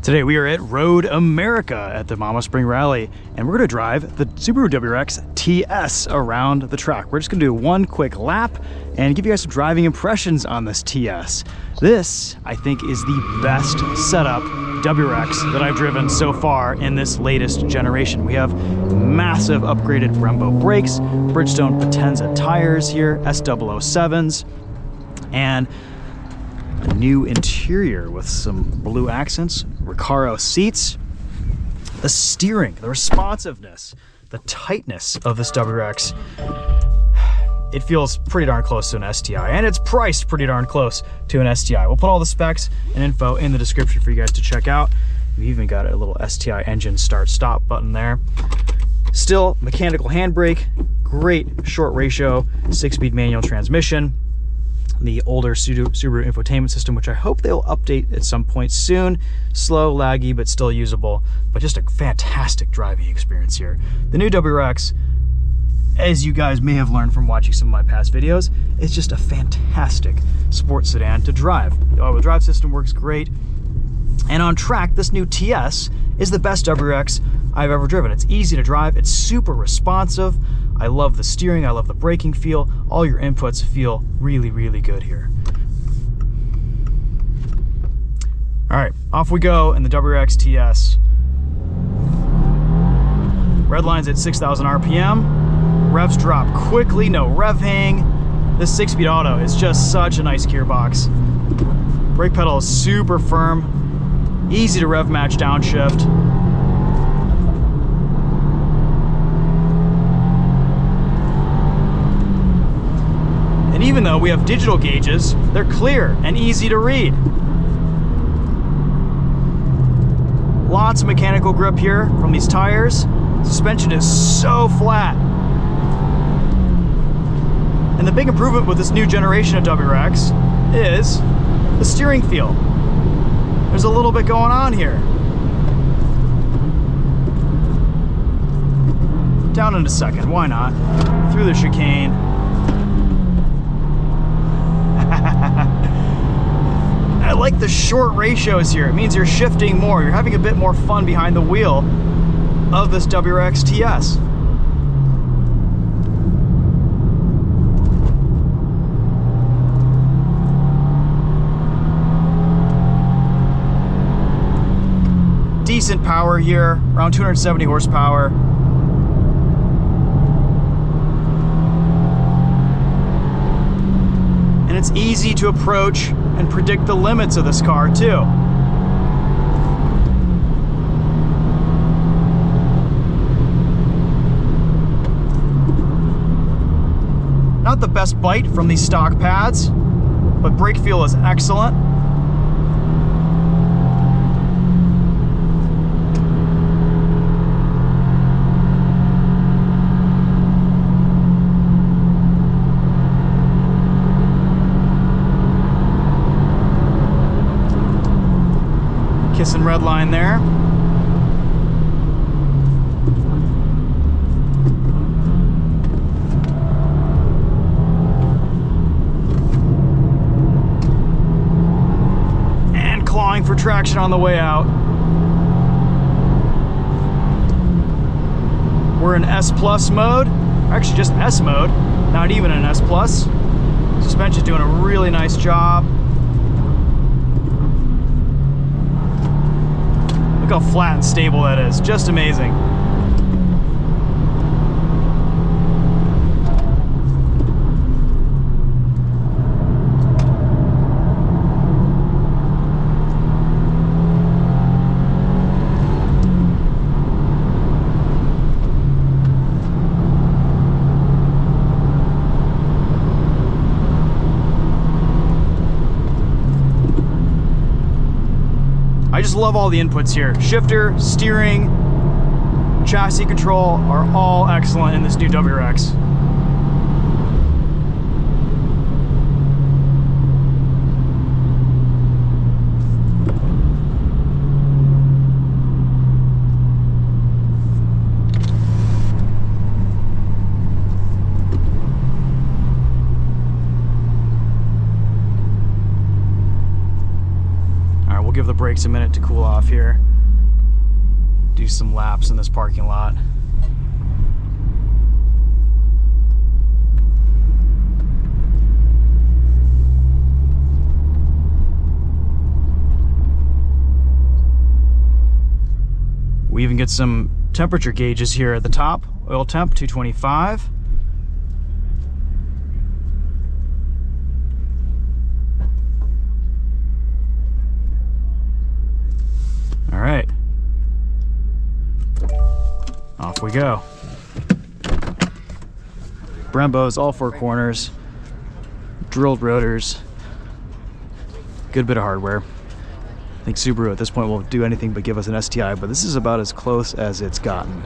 Today we are at Road America at the Mama Spring Rally, and we're going to drive the Subaru WRX TS around the track. We're just going to do one quick lap and give you guys some driving impressions on this TS. This, I think, is the best setup WRX that I've driven so far in this latest generation. We have massive upgraded Brembo brakes, Bridgestone Potenza tires here, S007s, and a new interior with some blue accents, Recaro seats. The steering, the responsiveness, the tightness of this WRX, it feels pretty darn close to an STI, and it's priced pretty darn close to an STI. We'll put all the specs and info in the description for you guys to check out. We even got a little STI engine start-stop button there. Still mechanical handbrake, great short ratio, 6-speed manual transmission. The older Subaru infotainment system, which I hope they'll update at some point soon. Slow, laggy, but still usable. But just a fantastic driving experience here. The new WRX, as you guys may have learned from watching some of my past videos, is just a fantastic sports sedan to drive. The all-wheel drive system works great. And on track, this new TS is the best WRX I've ever driven. It's easy to drive, it's super responsive. I love the steering, I love the braking feel. All your inputs feel really, really good here. All right, off we go in the WRX TS. Red line's at 6,000 RPM. Revs drop quickly, no revving. This 6-speed auto is just such a nice gearbox. Brake pedal is super firm, easy to rev match downshift. And even though we have digital gauges, they're clear and easy to read. Lots of mechanical grip here from these tires. Suspension is so flat. And the big improvement with this new generation of WRX is the steering feel. There's a little bit going on here. Down into second, why not? Through the chicane. I like the short ratios here. It means you're shifting more. You're having a bit more fun behind the wheel of this WRX TS. Decent power here, around 270 horsepower. And it's easy to approach and predict the limits of this car too. Not the best bite from these stock pads, but brake feel is excellent. Kissing red line there. And clawing for traction on the way out. We're in S Plus mode, actually just S mode, not even in S Plus. Suspension's doing a really nice job. Look how flat and stable that is, just amazing. I just love all the inputs here. Shifter, steering, chassis control are all excellent in this new WRX. brakes a minute to cool off here. Do some laps in this parking lot. We even get some temperature gauges here at the top. Oil temp 225. All right. Off we go. Brembos, all four corners, drilled rotors, good bit of hardware. I think Subaru at this point won't do anything but give us an STI, but this is about as close as it's gotten.